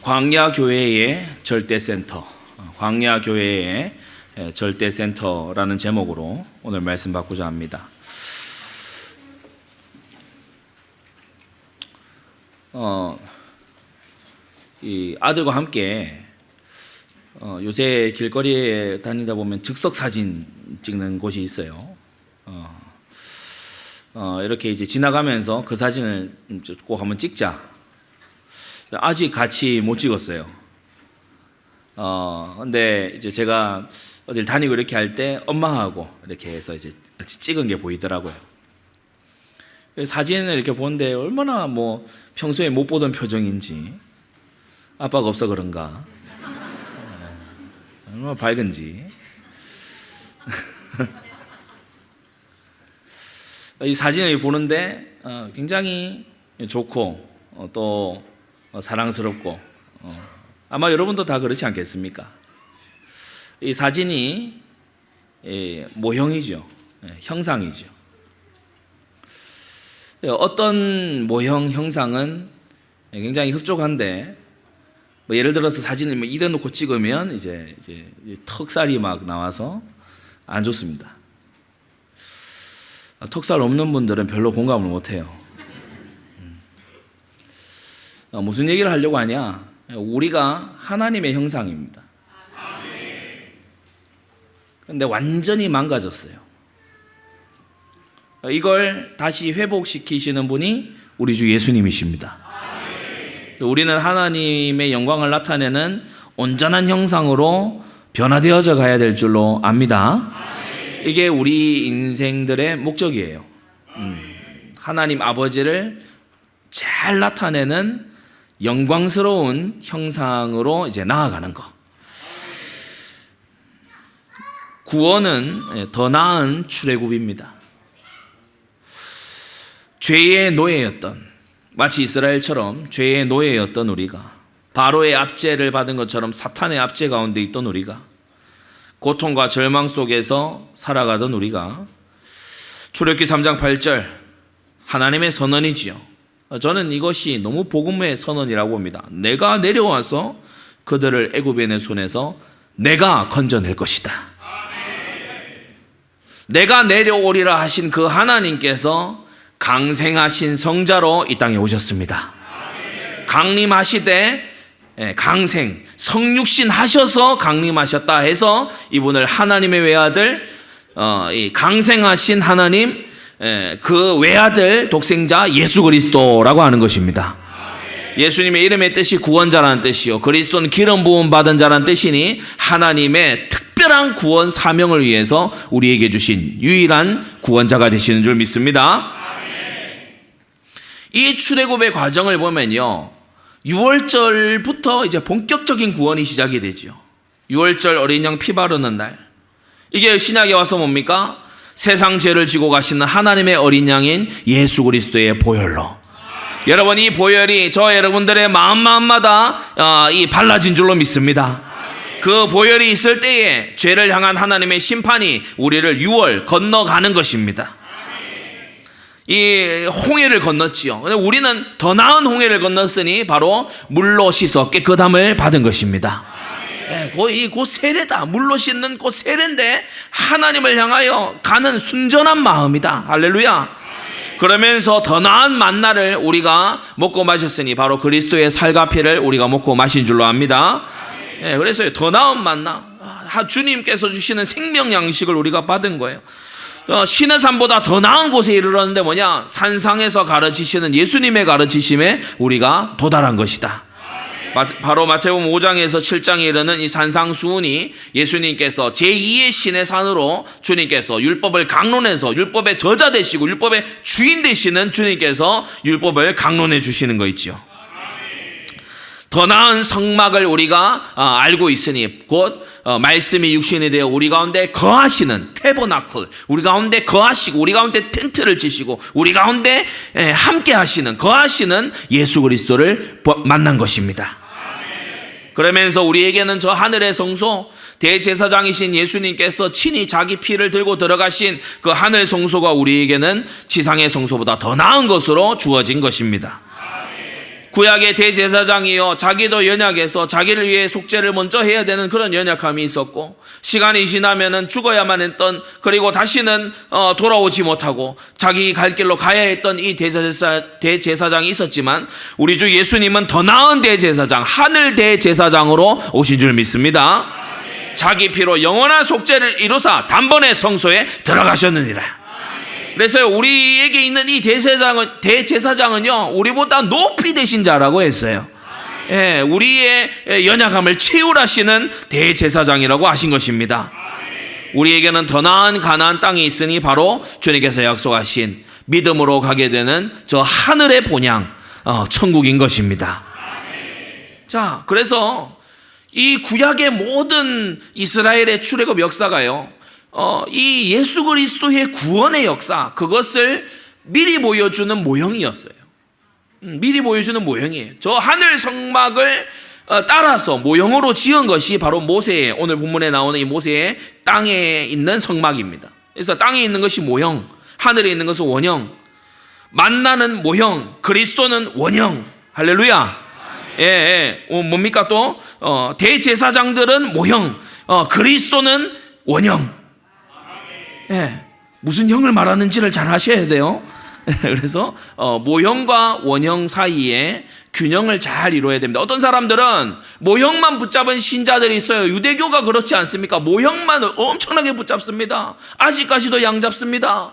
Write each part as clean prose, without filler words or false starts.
광야교회의 절대센터, 광야교회의 절대센터라는 제목으로 오늘 말씀 받고자 합니다. 이 아들과 함께 요새 길거리에 다니다 보면 즉석 사진 찍는 곳이 있어요. 이렇게 이제 지나가면서 그 사진을 꼭 한번 찍자. 아직 같이 못 찍었어요. 근데 이제 제가 어딜 다니고 이렇게 할 때 엄마하고 이렇게 해서 이제 같이 찍은 게 보이더라고요. 사진을 이렇게 보는데 얼마나 평소에 못 보던 표정인지, 아빠가 없어 그런가, 얼마나 밝은지. 이 사진을 보는데 굉장히 좋고 또 사랑스럽고, 아마 여러분도 다 그렇지 않겠습니까? 이 사진이 모형이죠. 형상이죠. 어떤 모형 형상은 굉장히 흡족한데, 예를 들어서 사진을 이래 놓고 찍으면 이제 턱살이 막 나와서 안 좋습니다. 턱살 없는 분들은 별로 공감을 못 해요. 무슨 얘기를 하려고 하냐? 우리가 하나님의 형상입니다. 근데 완전히 망가졌어요. 이걸 다시 회복시키시는 분이 우리 주 예수님이십니다. 우리는 하나님의 영광을 나타내는 온전한 형상으로 변화되어져 가야 될 줄로 압니다. 이게 우리 인생들의 목적이에요. 하나님 아버지를 잘 나타내는 영광스러운 형상으로 이제 나아가는 것. 구원은 더 나은 출애굽입니다. 죄의 노예였던, 마치 이스라엘처럼 죄의 노예였던 우리가, 바로의 압제를 받은 것처럼 사탄의 압제 가운데 있던 우리가, 고통과 절망 속에서 살아가던 우리가, 출애굽기 3장 8절 하나님의 선언이지요. 저는 이것이 너무 복음의 선언이라고 봅니다. 내가 내려와서 그들을 애굽인의 손에서 내가 건져낼 것이다. 내가 내려오리라 하신 그 하나님께서 강생하신 성자로 이 땅에 오셨습니다. 강림하시되 강생, 성육신 하셔서 강림하셨다 해서 이분을 하나님의 외아들, 이 강생하신 하나님, 그 외아들 독생자 예수 그리스도라고 하는 것입니다. 예수님의 이름의 뜻이 구원자라는 뜻이요, 그리스도는 기름 부음 받은 자라는 뜻이니 하나님의 특별한 구원 사명을 위해서 우리에게 주신 유일한 구원자가 되시는 줄 믿습니다. 이 출애굽의 과정을 보면요, 6월절부터 이제 본격적인 구원이 시작이 되죠. 6월절 어린 양 피 바르는 날, 이게 신약에 와서 뭡니까? 세상 죄를 지고 가시는 하나님의 어린 양인 예수 그리스도의 보혈로, 여러분 이 보혈이 저 여러분들의 마음마다 이 발라진 줄로 믿습니다. 그 보혈이 있을 때에 죄를 향한 하나님의 심판이 우리를 6월 건너가는 것입니다. 이 홍해를 건넜지요. 우리는 더 나은 홍해를 건넜으니 바로 물로 씻어 깨끗함을 받은 것입니다. 곧 세례다. 물로 씻는 곧 세례인데 하나님을 향하여 가는 순전한 마음이다. 할렐루야. 그러면서 더 나은 만나를 우리가 먹고 마셨으니 바로 그리스도의 살과 피를 우리가 먹고 마신 줄로 압니다. 그래서 더 나은 만나, 주님께서 주시는 생명 양식을 우리가 받은 거예요. 신의 산보다 더 나은 곳에 이르렀는데 뭐냐? 산상에서 가르치시는 예수님의 가르치심에 우리가 도달한 것이다. 바로 마태복음 5장에서 7장에 이르는 이 산상수훈이 예수님께서 제2의 신의 산으로 주님께서 율법을 강론해서 율법의 저자 되시고 율법의 주인 되시는 주님께서 율법을 강론해 주시는 거 있죠. 더 나은 성막을 우리가 알고 있으니 곧 말씀이 육신이 되어 우리 가운데 거하시는 태버나클, 우리 가운데 거하시고 우리 가운데 텐트를 치시고 우리 가운데 함께 하시는, 거하시는 예수 그리스도를 만난 것입니다. 그러면서 우리에게는 저 하늘의 성소, 대제사장이신 예수님께서 친히 자기 피를 들고 들어가신 그 하늘 성소가 우리에게는 지상의 성소보다 더 나은 것으로 주어진 것입니다. 구약의 대제사장이요, 자기도 연약해서 자기를 위해 속죄를 먼저 해야 되는 그런 연약함이 있었고, 시간이 지나면은 죽어야만 했던, 그리고 다시는 돌아오지 못하고 자기 갈 길로 가야 했던 이 대제사장이 있었지만, 우리 주 예수님은 더 나은 대제사장, 하늘 대제사장으로 오신 줄 믿습니다. 자기 피로 영원한 속죄를 이루사 단번에 성소에 들어가셨느니라. 그래서 우리에게 있는 이 대제사장은요, 우리보다 높이 되신 자라고 했어요. 예, 우리의 연약함을 채울하시는 대제사장이라고 하신 것입니다. 우리에게는 더 나은 가나안 땅이 있으니 바로 주님께서 약속하신 믿음으로 가게 되는 저 하늘의 본향, 천국인 것입니다. 자, 그래서 이 구약의 모든 이스라엘의 출애굽 역사가요, 이 예수 그리스도의 구원의 역사, 그것을 미리 보여주는 모형이었어요. 미리 보여주는 모형이에요. 저 하늘 성막을 따라서 모형으로 지은 것이 바로 모세의, 오늘 본문에 나오는 이 모세의 땅에 있는 성막입니다. 그래서 땅에 있는 것이 모형, 하늘에 있는 것은 원형, 만나는 모형, 그리스도는 원형. 할렐루야. 예, 뭡니까 또? 대제사장들은 모형, 그리스도는 원형. 예, 무슨 형을 말하는지를 잘 하셔야 돼요. 그래서 모형과 원형 사이에 균형을 잘 이루어야 됩니다. 어떤 사람들은 모형만 붙잡은 신자들이 있어요. 유대교가 그렇지 않습니까? 모형만 엄청나게 붙잡습니다. 아직까지도 양잡습니다.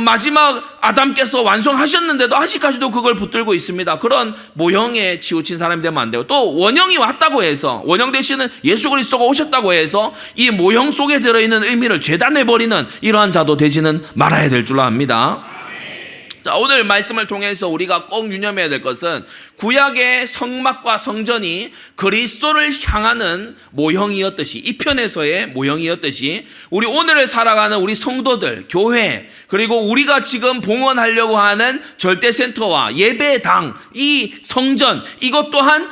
마지막 아담께서 완성하셨는데도 아직까지도 그걸 붙들고 있습니다. 그런 모형에 치우친 사람이 되면 안 돼요. 또 원형이 왔다고 해서, 원형 대신은 예수 그리스도가 오셨다고 해서 이 모형 속에 들어있는 의미를 죄단해버리는 이러한 자도 되지는 말아야 될 줄 압니다. 자, 오늘 말씀을 통해서 우리가 꼭 유념해야 될 것은 구약의 성막과 성전이 그리스도를 향하는 모형이었듯이, 이 편에서의 모형이었듯이, 우리 오늘을 살아가는 우리 성도들, 교회, 그리고 우리가 지금 봉헌하려고 하는 절대센터와 예배당, 이 성전, 이것 또한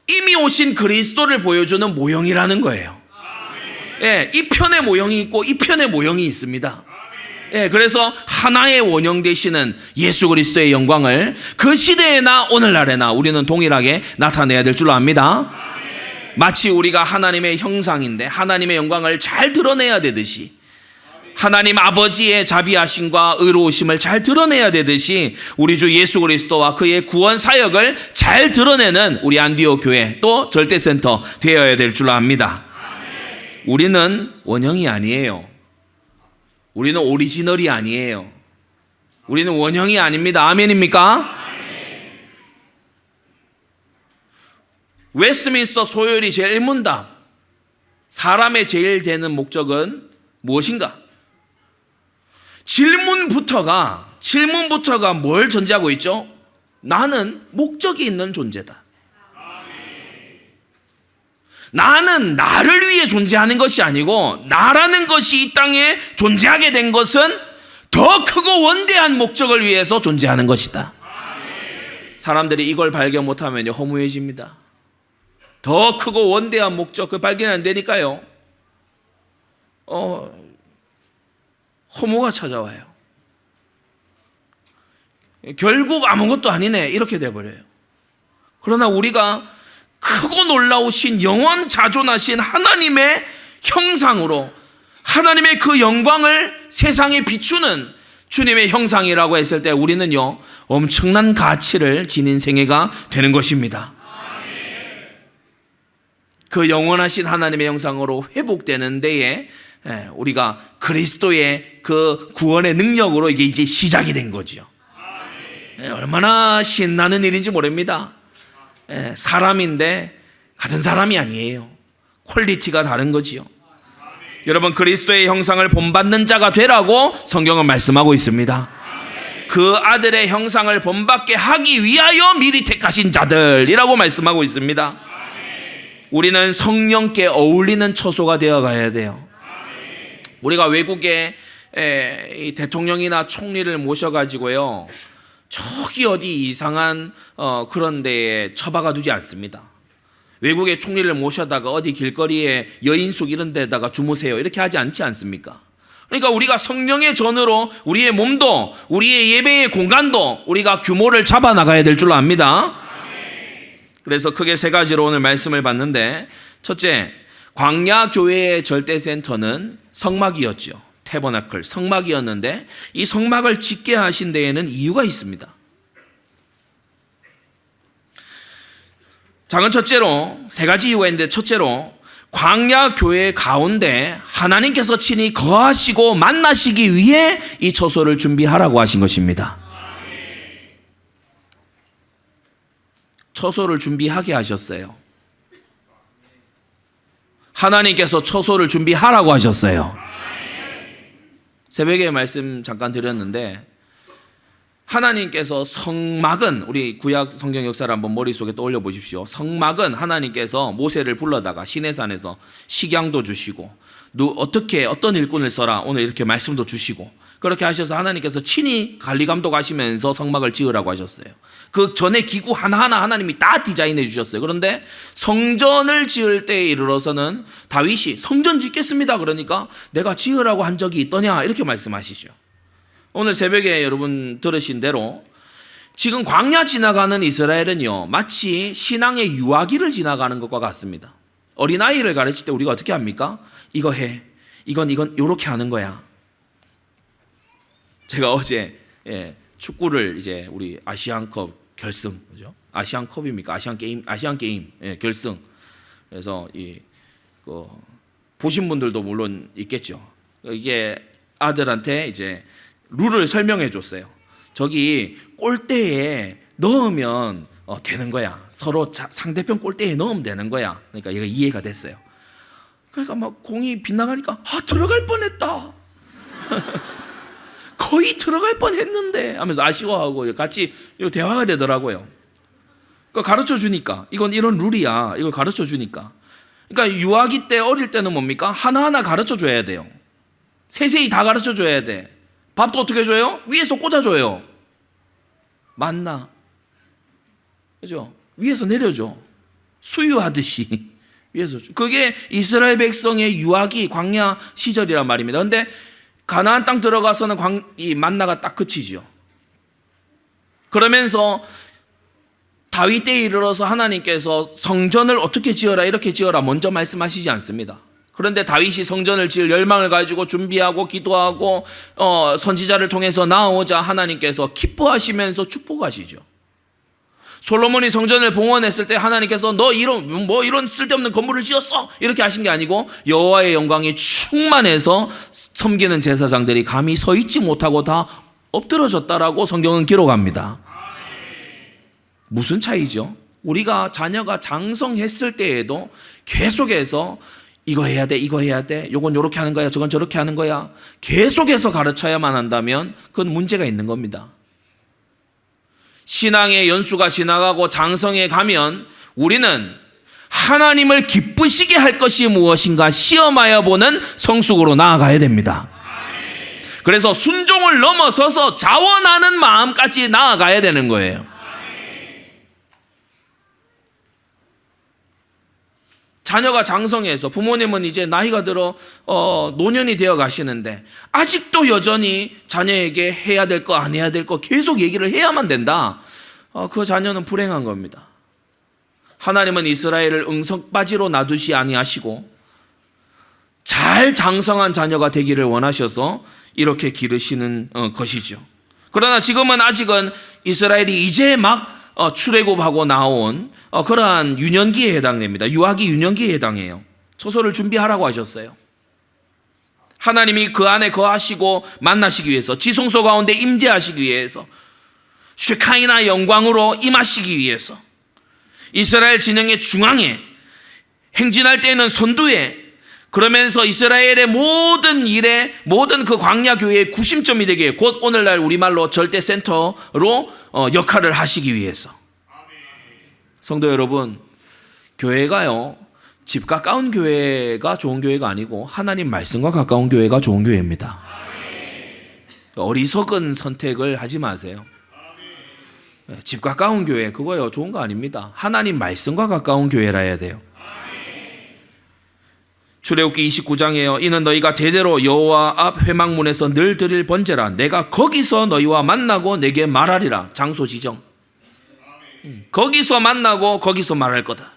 이미 오신 그리스도를 보여주는 모형이라는 거예요. 예, 이 편의 모형이 있고 이 편의 모형이 있습니다. 예, 그래서 하나의 원형 되시는 예수 그리스도의 영광을 그 시대에나 오늘날에나 우리는 동일하게 나타내야 될 줄 압니다. 마치 우리가 하나님의 형상인데 하나님의 영광을 잘 드러내야 되듯이, 하나님 아버지의 자비하심과 의로우심을 잘 드러내야 되듯이, 우리 주 예수 그리스도와 그의 구원 사역을 잘 드러내는 우리 안디옥 교회, 또 절대센터 되어야 될 줄 압니다. 우리는 원형이 아니에요. 우리는 오리지널이 아니에요. 우리는 원형이 아닙니다. 아멘입니까? 웨스트민스터 소요리 제1문답, 사람의 제일 되는 목적은 무엇인가? 질문부터가 뭘 전제하고 있죠? 나는 목적이 있는 존재다. 나는 나를 위해 존재하는 것이 아니고, 나라는 것이 이 땅에 존재하게 된 것은 더 크고 원대한 목적을 위해서 존재하는 것이다. 사람들이 이걸 발견 못하면 허무해집니다. 더 크고 원대한 목적, 그 발견이 안 되니까요, 허무가 찾아와요. 결국 아무것도 아니네, 이렇게 돼버려요. 그러나 우리가 크고 놀라우신 영원 자존하신 하나님의 형상으로, 하나님의 그 영광을 세상에 비추는 주님의 형상이라고 했을 때 우리는요, 엄청난 가치를 지닌 생애가 되는 것입니다. 그 영원하신 하나님의 형상으로 회복되는 데에 우리가 그리스도의 그 구원의 능력으로 이게 이제 시작이 된 거죠. 얼마나 신나는 일인지 모릅니다. 사람인데 같은 사람이 아니에요. 퀄리티가 다른 거지요. 여러분, 그리스도의 형상을 본받는 자가 되라고 성경은 말씀하고 있습니다. 그 아들의 형상을 본받게 하기 위하여 미리 택하신 자들이라고 말씀하고 있습니다. 우리는 성령께 어울리는 처소가 되어 가야 돼요. 우리가 외국에 대통령이나 총리를 모셔가지고요, 저기 어디 이상한 그런 데에 처박아 두지 않습니다. 외국의 총리를 모셔다가 어디 길거리에 여인숙 이런 데다가 주무세요, 이렇게 하지 않지 않습니까? 그러니까 우리가 성령의 전으로 우리의 몸도, 우리의 예배의 공간도 우리가 규모를 잡아 나가야 될 줄 압니다. 그래서 크게 세 가지로 오늘 말씀을 봤는데, 첫째, 광야 교회의 절대 센터는 성막이었죠. 태버나클, 성막이었는데 이 성막을 짓게 하신 데에는 이유가 있습니다. 작은 첫째로 세 가지 이유가 있는데, 첫째로 광야 교회 가운데 하나님께서 친히 거하시고 만나시기 위해 이 처소를 준비하라고 하신 것입니다. 처소를 준비하게 하셨어요. 하나님께서 처소를 준비하라고 하셨어요. 새벽에 말씀 잠깐 드렸는데, 하나님께서 성막은, 우리 구약 성경 역사를 한번 머릿속에 떠올려 보십시오. 성막은 하나님께서 모세를 불러다가 시내산에서 식양도 주시고, 어떤 일꾼을 써라, 오늘 이렇게 말씀도 주시고, 그렇게 하셔서 하나님께서 친히 관리 감독하시면서 성막을 지으라고 하셨어요. 그 전에 기구 하나하나 하나님이 다 디자인해 주셨어요. 그런데 성전을 지을 때에 이르러서는 다윗이 성전 짓겠습니다, 그러니까 내가 지으라고 한 적이 있더냐, 이렇게 말씀하시죠. 오늘 새벽에 여러분 들으신 대로 지금 광야 지나가는 이스라엘은요, 마치 신앙의 유아기를 지나가는 것과 같습니다. 어린아이를 가르칠 때 우리가 어떻게 합니까? 이거 해, 이건 요렇게 하는 거야. 제가 어제 축구를 이제 우리 아시안컵 결승, 그죠? 아시안컵입니까? 아시안 게임 결승. 그래서 보신 분들도 물론 있겠죠. 이게 아들한테 이제 룰을 설명해 줬어요. 저기 골대에 넣으면 되는 거야. 서로 상대편 골대에 넣으면 되는 거야. 그러니까 얘가 이해가 됐어요. 그러니까 막 공이 빗나가니까 들어갈 뻔했다. 거의 들어갈 뻔했는데 하면서 아쉬워하고 같이 대화가 되더라고요. 그러니까 가르쳐 주니까, 이건 이런 룰이야, 이걸 가르쳐 주니까. 그러니까 유아기 때, 어릴 때는 뭡니까? 하나하나 가르쳐 줘야 돼요. 세세히 다 가르쳐 줘야 돼. 밥도 어떻게 줘요? 위에서 꽂아줘요. 만나, 그죠? 위에서 내려줘. 수유하듯이 위에서 줘. 그게 이스라엘 백성의 유아기 광야 시절이란 말입니다. 그런데 가나안 땅 들어가서는 이 만나가 딱 그치죠. 그러면서 다윗 때에 이르러서 하나님께서 성전을 어떻게 지어라, 이렇게 지어라 먼저 말씀하시지 않습니다. 그런데 다윗이 성전을 지을 열망을 가지고 준비하고 기도하고 선지자를 통해서 나오자 하나님께서 기뻐하시면서 축복하시죠. 솔로몬이 성전을 봉헌했을 때 하나님께서 너 이런 쓸데없는 건물을 지었어, 이렇게 하신 게 아니고 여호와의 영광이 충만해서 섬기는 제사장들이 감히 서 있지 못하고 다 엎드러졌다라고 성경은 기록합니다. 무슨 차이죠? 우리가 자녀가 장성했을 때에도 계속해서 이거 해야 돼, 이거 해야 돼, 요건 요렇게 하는 거야, 저건 저렇게 하는 거야, 계속해서 가르쳐야만 한다면 그건 문제가 있는 겁니다. 신앙의 연수가 지나가고 장성해 가면 우리는 하나님을 기쁘시게 할 것이 무엇인가 시험하여 보는 성숙으로 나아가야 됩니다. 그래서 순종을 넘어서서 자원하는 마음까지 나아가야 되는 거예요. 자녀가 장성해서 부모님은 이제 나이가 들어 노년이 되어 가시는데 아직도 여전히 자녀에게 해야 될 거, 안 해야 될 거 계속 얘기를 해야만 된다. 그 자녀는 불행한 겁니다. 하나님은 이스라엘을 응석바지로 놔두시 아니하시고 잘 장성한 자녀가 되기를 원하셔서 이렇게 기르시는 것이죠. 그러나 지금은 아직은 이스라엘이 이제 막 출애굽하고 나온 그러한 유년기에 해당됩니다. 유아기 유년기에 해당해요. 처소를 준비하라고 하셨어요. 하나님이 그 안에 거하시고 만나시기 위해서, 지성소 가운데 임재하시기 위해서, 쉐카이나 영광으로 임하시기 위해서, 이스라엘 진영의 중앙에, 행진할 때에는 선두에, 그러면서 이스라엘의 모든 일에, 모든 그 광야 교회의 구심점이 되게, 곧 오늘날 우리말로 절대 센터로 역할을 하시기 위해서. 성도 여러분, 교회가요, 집 가까운 교회가 좋은 교회가 아니고 하나님 말씀과 가까운 교회가 좋은 교회입니다. 어리석은 선택을 하지 마세요. 집 가까운 교회 그거요 좋은 거 아닙니다. 하나님 말씀과 가까운 교회라 해야 돼요. 출애굽기 29장에요. 이는 너희가 대대로 여호와 앞 회막문에서 늘 드릴 번제라. 내가 거기서 너희와 만나고 내게 말하리라. 장소 지정. 거기서 만나고 거기서 말할 거다.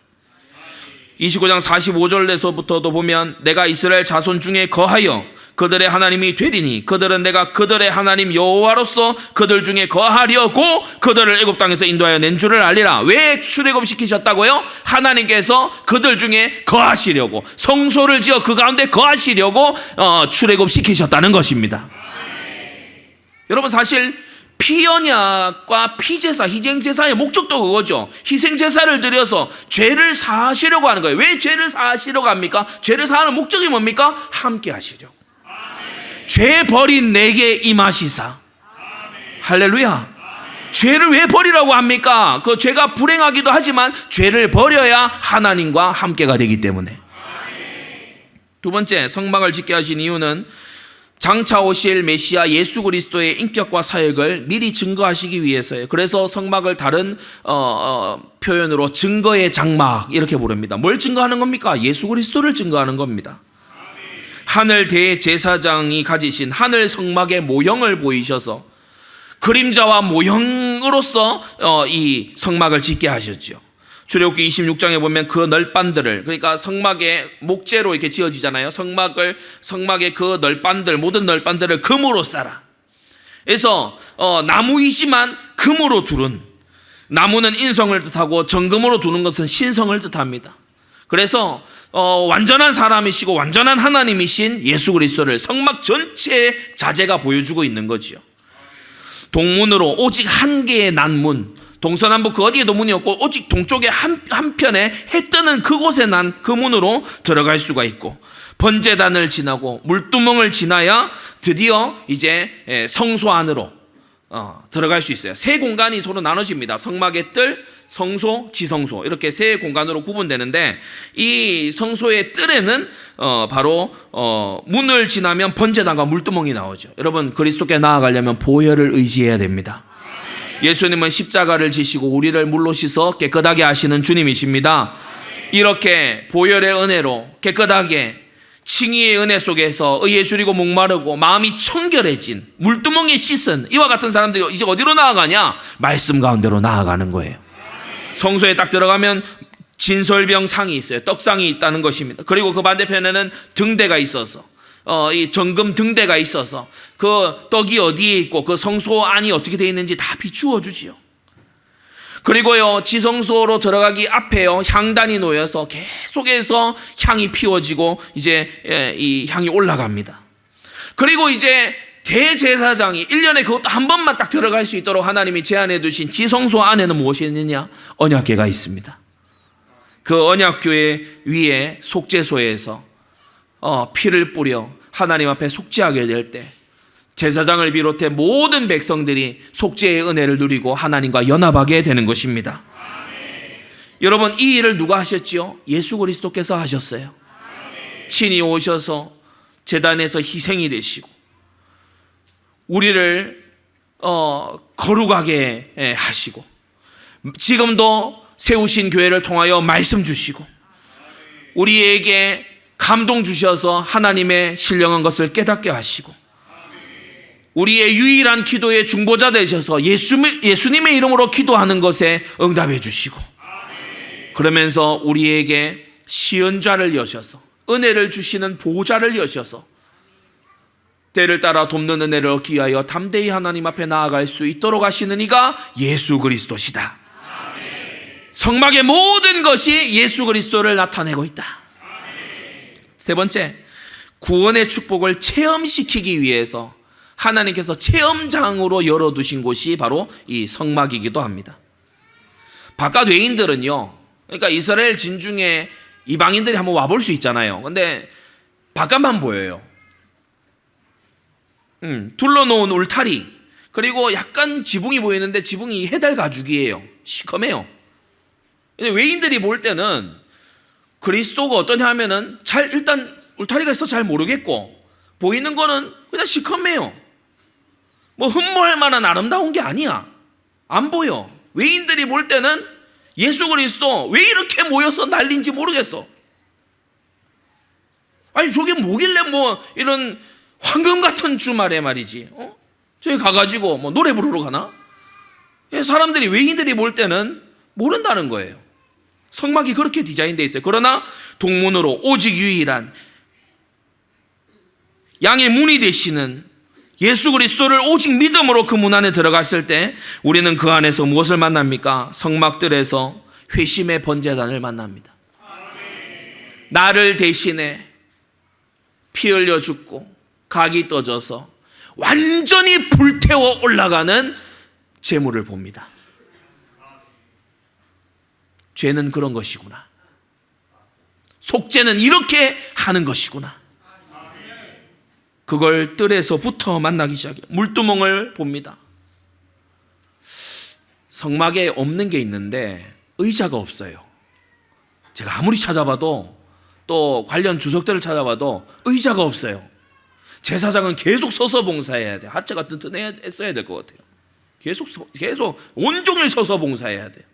29장 45절에서부터도 보면 내가 이스라엘 자손 중에 거하여 그들의 하나님이 되리니 그들은 내가 그들의 하나님 여호와로서 그들 중에 거하려고 그들을 애굽 땅에서 인도하여 낸 줄을 알리라. 왜 출애굽시키셨다고요? 하나님께서 그들 중에 거하시려고, 성소를 지어 그 가운데 거하시려고 출애굽시키셨다는 것입니다. 여러분, 사실 피언약과 피제사, 희생제사의 목적도 그거죠. 희생제사를 드려서 죄를 사하시려고 하는 거예요. 왜 죄를 사하시려고 합니까? 죄를 사하는 목적이 뭡니까? 함께 하시려고. 죄 버린 내게 임하시사. 할렐루야. 죄를 왜 버리라고 합니까? 그 죄가 불행하기도 하지만 죄를 버려야 하나님과 함께가 되기 때문에. 두 번째, 성막을 짓게 하신 이유는 장차 오실 메시아 예수 그리스도의 인격과 사역을 미리 증거하시기 위해서예요. 그래서 성막을 다른 표현으로 증거의 장막 이렇게 부릅니다. 뭘 증거하는 겁니까? 예수 그리스도를 증거하는 겁니다. 하늘 대제사장이 가지신 하늘 성막의 모형을 보이셔서 그림자와 모형으로서 이 성막을 짓게 하셨죠. 출애굽기 26장에 보면 그 널빤들을, 그러니까 성막의 목재로 이렇게 지어지잖아요. 성막의 그 널빤들, 모든 널빤들을 금으로 쌓아. 그래서 나무이지만 금으로 두른, 나무는 인성을 뜻하고 정금으로 두는 것은 신성을 뜻합니다. 그래서 완전한 사람이시고 완전한 하나님이신 예수 그리스도를 성막 전체의 자재가 보여주고 있는 거지요. 동문으로 오직 한 개의 난문, 동서남북 그 어디에도 문이 없고 오직 동쪽에 한편에 해 뜨는 그곳에 난 그 문으로 들어갈 수가 있고, 번제단을 지나고 물두멍을 지나야 드디어 이제 성소 안으로 들어갈 수 있어요. 세 공간이 서로 나눠집니다. 성막의 뜰, 성소, 지성소, 이렇게 세 공간으로 구분되는데, 이 성소의 뜰에는 바로 문을 지나면 번제단과 물두멍이 나오죠. 여러분, 그리스도께 나아가려면 보혈을 의지해야 됩니다. 예수님은 십자가를 지시고 우리를 물로 씻어 깨끗하게 하시는 주님이십니다. 이렇게 보혈의 은혜로 깨끗하게 칭의의 은혜 속에서 의에 줄이고 목마르고 마음이 청결해진, 물두멍에 씻은 이와 같은 사람들이 이제 어디로 나아가냐? 말씀 가운데로 나아가는 거예요. 성소에 딱 들어가면 진설병 상이 있어요. 떡상이 있다는 것입니다. 그리고 그 반대편에는 등대가 있어서, 이 정금 등대가 있어서 그 떡이 어디에 있고 그 성소 안이 어떻게 되어 있는지 다 비추어 주지요. 그리고요, 지성소로 들어가기 앞에요, 향단이 놓여서 계속해서 향이 피워지고 이제 이 향이 올라갑니다. 그리고 이제 대제사장이 1년에 그것도 한 번만 딱 들어갈 수 있도록 하나님이 제안해 두신 지성소 안에는 무엇이 있느냐? 언약궤가 있습니다. 그 언약궤 위에 속죄소에서 피를 뿌려 하나님 앞에 속죄하게 될 때 제사장을 비롯해 모든 백성들이 속죄의 은혜를 누리고 하나님과 연합하게 되는 것입니다. 여러분, 이 일을 누가 하셨지요? 예수 그리스도께서 하셨어요. 친히 오셔서 제단에서 희생이 되시고 우리를 거룩하게 하시고 지금도 세우신 교회를 통하여 말씀 주시고 우리에게 감동 주셔서 하나님의 신령한 것을 깨닫게 하시고 우리의 유일한 기도의 중보자 되셔서 예수님의 이름으로 기도하는 것에 응답해 주시고 그러면서 우리에게 시은좌를 여셔서 은혜를 주시는 보호자를 여셔서 때를 따라 돕는 은혜를 얻기 위하여 담대히 하나님 앞에 나아갈 수 있도록 하시는 이가 예수 그리스도시다. 성막의 모든 것이 예수 그리스도를 나타내고 있다. 세 번째, 구원의 축복을 체험시키기 위해서 하나님께서 체험장으로 열어두신 곳이 바로 이 성막이기도 합니다. 바깥 외인들은요, 그러니까 이스라엘 진중에 이방인들이 한번 와볼 수 있잖아요. 근데 바깥만 보여요. 둘러놓은 울타리, 그리고 약간 지붕이 보이는데 지붕이 해달 가죽이에요. 시커매요. 외인들이 볼 때는 그리스도가 어떠냐 하면은 일단 울타리가 있어서 잘 모르겠고 보이는 거는 그냥 시커매요. 뭐 흠모할 만한 아름다운 게 아니야. 안 보여. 외인들이 볼 때는 예수 그리스도 왜 이렇게 모여서 난리인지 모르겠어. 아니 저게 뭐길래 뭐 이런 황금 같은 주말에 말이지. 저기 가가지고 뭐 노래 부르러 가나? 사람들이 외인들이 볼 때는 모른다는 거예요. 성막이 그렇게 디자인되어 있어요. 그러나 동문으로 오직 유일한 양의 문이 되시는 예수 그리스도를 오직 믿음으로 그 문 안에 들어갔을 때 우리는 그 안에서 무엇을 만납니까? 성막들에서 회심의 번제단을 만납니다. 나를 대신해 피 흘려 죽고 각이 떠져서 완전히 불태워 올라가는 제물을 봅니다. 죄는 그런 것이구나. 속죄는 이렇게 하는 것이구나. 그걸 뜰에서부터 만나기 시작해요. 물두멍을 봅니다. 성막에 없는 게 있는데 의자가 없어요. 제가 아무리 찾아봐도 또 관련 주석들을 찾아봐도 의자가 없어요. 제사장은 계속 서서 봉사해야 돼요. 하체가 튼튼했어야 될 것 같아요. 계속 온종일 서서 봉사해야 돼요.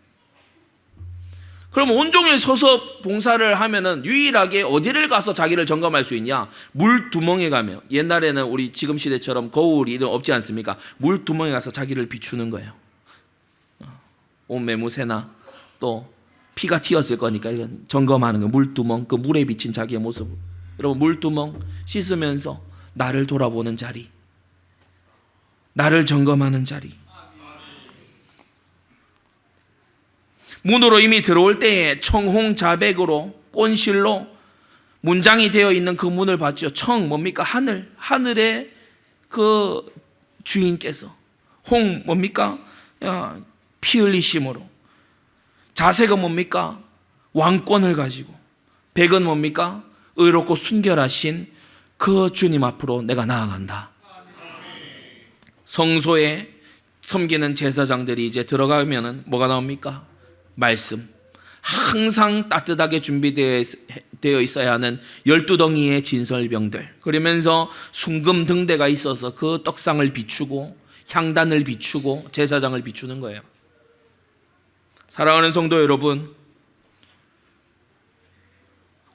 그럼 온종일 서서 봉사를 하면은 유일하게 어디를 가서 자기를 점검할 수 있냐? 물두멍에 가면, 옛날에는 우리 지금 시대처럼 거울이 없지 않습니까? 물두멍에 가서 자기를 비추는 거예요. 옷 매무새나 또 피가 튀었을 거니까 이건 점검하는 거예요. 물두멍, 그 물에 비친 자기의 모습. 여러분, 물두멍 씻으면서 나를 돌아보는 자리, 나를 점검하는 자리. 문으로 이미 들어올 때에 청홍자백으로 꼰실로 문장이 되어 있는 그 문을 봤죠. 청 뭡니까? 하늘의 그 주인께서. 홍 뭡니까? 피 흘리심으로. 자색은 뭡니까? 왕권을 가지고. 백은 뭡니까? 의롭고 순결하신 그 주님 앞으로 내가 나아간다. 성소에 섬기는 제사장들이 이제 들어가면은 뭐가 나옵니까? 말씀. 항상 따뜻하게 준비되어 있어야 하는 12덩이의 진설병들. 그러면서 순금 등대가 있어서 그 떡상을 비추고 향단을 비추고 제사장을 비추는 거예요. 사랑하는 성도 여러분,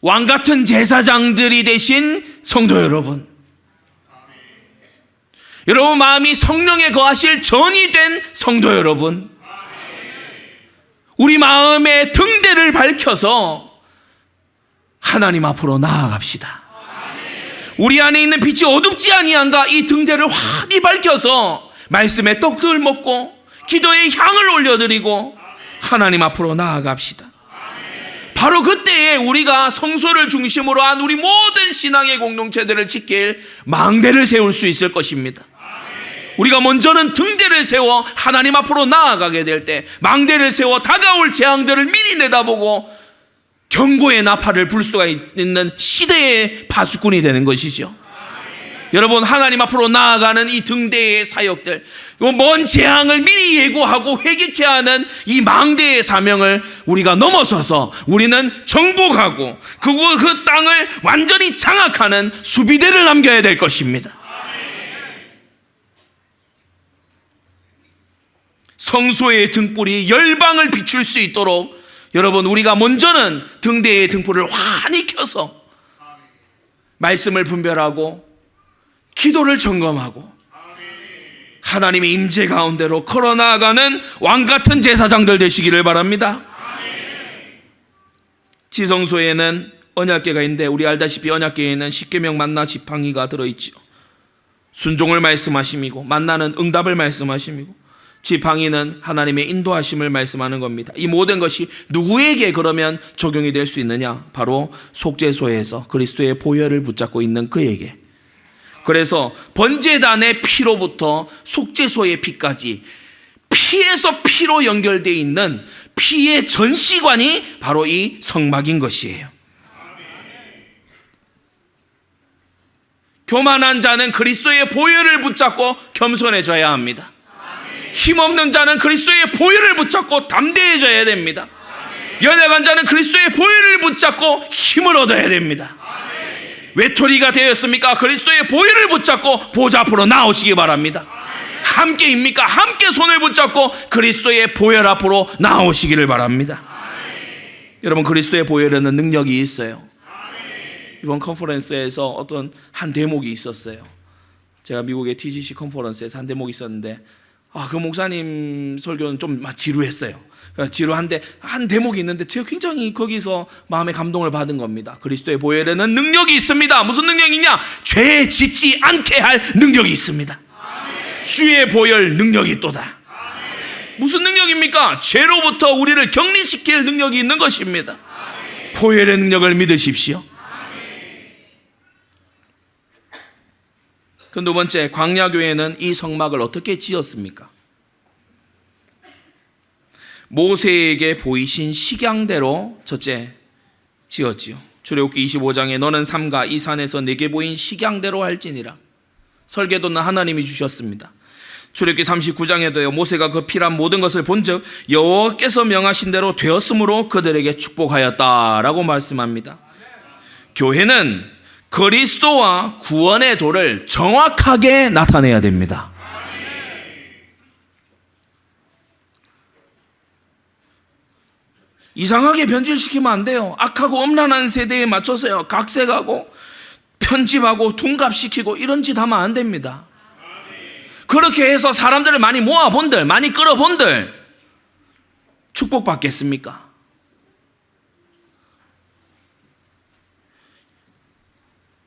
왕같은 제사장들이 되신 성도 여러분, 여러분 마음이 성령에 거하실 전이 된 성도 여러분, 우리 마음의 등대를 밝혀서 하나님 앞으로 나아갑시다. 우리 안에 있는 빛이 어둡지 아니한가? 이 등대를 환히 밝혀서 말씀의 떡들 먹고 기도의 향을 올려드리고 하나님 앞으로 나아갑시다. 바로 그때에 우리가 성소를 중심으로 한 우리 모든 신앙의 공동체들을 지킬 망대를 세울 수 있을 것입니다. 우리가 먼저는 등대를 세워 하나님 앞으로 나아가게 될 때 망대를 세워 다가올 재앙들을 미리 내다보고 경고의 나팔을 불 수가 있는 시대의 파수꾼이 되는 것이죠. 여러분, 하나님 앞으로 나아가는 이 등대의 사역들, 먼 재앙을 미리 예고하고 회개케 하는 이 망대의 사명을 우리가 넘어서서 우리는 정복하고 그 땅을 완전히 장악하는 수비대를 남겨야 될 것입니다. 성소의 등불이 열방을 비출 수 있도록 여러분, 우리가 먼저는 등대의 등불을 환히 켜서 말씀을 분별하고 기도를 점검하고 하나님의 임재 가운데로 걸어나가는 왕같은 제사장들 되시기를 바랍니다. 지성소에는 언약궤가 있는데 우리 알다시피 언약궤에는 십계명 만나 지팡이가 들어있죠. 순종을 말씀하심이고 만나는 응답을 말씀하심이고 지팡이는 하나님의 인도하심을 말씀하는 겁니다. 이 모든 것이 누구에게 그러면 적용이 될 수 있느냐? 바로 속죄소에서 그리스도의 보혈을 붙잡고 있는 그에게. 그래서 번제단의 피로부터 속죄소의 피까지 피에서 피로 연결되어 있는 피의 전시관이 바로 이 성막인 것이에요. 교만한 자는 그리스도의 보혈을 붙잡고 겸손해져야 합니다. 힘없는 자는 그리스도의 보혈을 붙잡고 담대해져야 됩니다. 연약한 자는 그리스도의 보혈을 붙잡고 힘을 얻어야 됩니다. 외톨이가 되었습니까? 그리스도의 보혈을 붙잡고 보좌 앞으로 나오시기 바랍니다. 함께입니까? 함께 손을 붙잡고 그리스도의 보혈 앞으로 나오시기를 바랍니다. 여러분, 그리스도의 보혈에는 능력이 있어요. 이번 컨퍼런스에서 어떤 한 대목이 있었어요. 제가 미국의 TGC 컨퍼런스에서 한 대목이 있었는데 그 목사님 설교는 좀 지루했어요. 지루한데 한 대목이 있는데 제가 굉장히 거기서 마음의 감동을 받은 겁니다. 그리스도의 보혈에는 능력이 있습니다. 무슨 능력이냐? 죄 짓지 않게 할 능력이 있습니다. 아멘. 주의 보혈 능력이 있도다. 아멘. 무슨 능력입니까? 죄로부터 우리를 격리시킬 능력이 있는 것입니다. 아멘. 보혈의 능력을 믿으십시오. 그 두 번째, 광야교회는 이 성막을 어떻게 지었습니까? 모세에게 보이신 식양대로 첫째 지었지요. 출애굽기 25장에 너는 삼가 이 산에서 내게 보인 식양대로 할지니라. 설계도는 하나님이 주셨습니다. 출애굽기 39장에도요, 모세가 그 피란 모든 것을 본즉 여호와께서 명하신 대로 되었으므로 그들에게 축복하였다라고 말씀합니다. 교회는 그리스도와 구원의 도를 정확하게 나타내야 됩니다. 이상하게 변질시키면 안 돼요. 악하고 음란한 세대에 맞춰서요, 각색하고 편집하고 둔갑시키고 이런 짓 하면 안 됩니다. 그렇게 해서 사람들을 많이 모아본들, 많이 끌어본들 축복받겠습니까?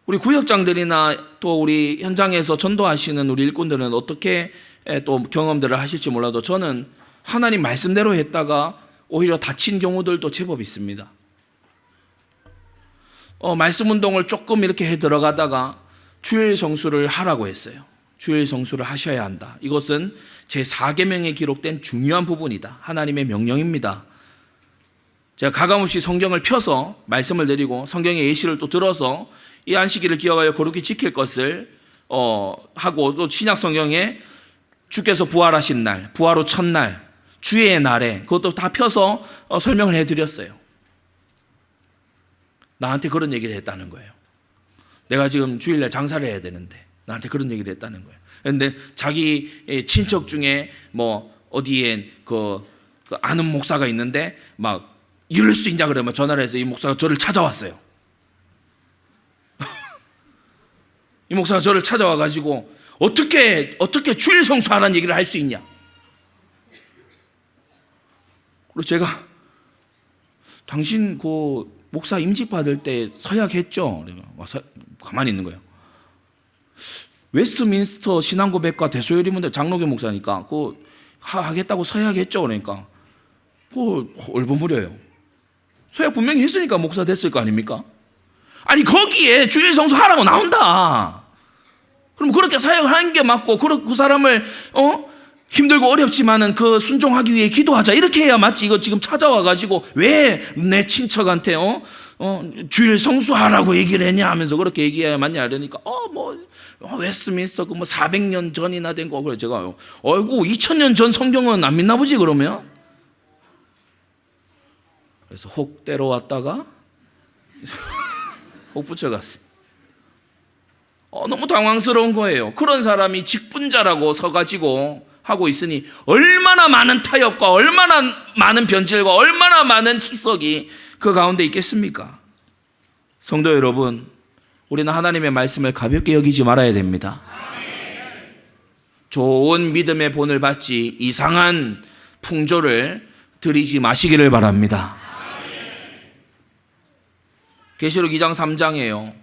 우리 구역장들이나 또 우리 현장에서 전도하시는 우리 일꾼들은 어떻게 또 경험들을 하실지 몰라도 저는 하나님 말씀대로 했다가 오히려 다친 경우들도 제법 있습니다. 말씀 운동을 조금 이렇게 해 들어가다가 주일 성수를 하라고 했어요. 주일 성수를 하셔야 한다. 이것은 제4계명에 기록된 중요한 부분이다. 하나님의 명령입니다. 제가 가감없이 성경을 펴서 말씀을 드리고 성경의 예시를 또 들어서 이 안식일을 기억하여 거룩히 지킬 것을 하고, 또 신약 성경에 주께서 부활하신 날, 부활 후 첫날, 주의 날에 그것도 다 펴서 설명을 해드렸어요. 나한테 그런 얘기를 했다는 거예요. 내가 지금 주일날 장사를 해야 되는데 나한테 그런 얘기를 했다는 거예요. 그런데 자기 친척 중에 뭐 어디에 그 아는 목사가 있는데 막 이럴 수 있냐 그러면 전화를 해서 이 목사가 저를 찾아왔어요. 이 목사가 저를 찾아와가지고 어떻게 주일 성수하라는 얘기를 할 수 있냐. 그리고 제가 당신 그 목사 임직 받을 때 서약했죠? 가만히 있는 거예요. 웨스트민스터 신앙고백과 대소요리문들 장로교 목사니까 그 하겠다고 서약했죠? 그러니까 얼버무려요. 서약 분명히 했으니까 목사 됐을 거 아닙니까? 아니 거기에 주일 성수 하라고 나온다. 그럼 그렇게 사역을 하는 게 맞고 그 사람을 힘들고 어렵지만은 그 순종하기 위해 기도하자 이렇게 해야 맞지. 이거 지금 찾아와가지고 왜 내 친척한테 주일 성수하라고 얘기를 했냐 하면서 그렇게 얘기해야 맞냐 이러니까 웨스트민스터 그 400년 전이나 된 거. 그래 제가 2000년 전 성경은 안 믿나 보지 그러면. 그래서 혹 때려왔다가 혹 붙여갔어요. 너무 당황스러운 거예요. 그런 사람이 직분자라고 서가지고 하고 있으니 얼마나 많은 타협과 얼마나 많은 변질과 얼마나 많은 희석이 그 가운데 있겠습니까? 성도 여러분, 우리는 하나님의 말씀을 가볍게 여기지 말아야 됩니다. 좋은 믿음의 본을 받지 이상한 풍조를 들이지 마시기를 바랍니다. 계시록 2장 3장에요.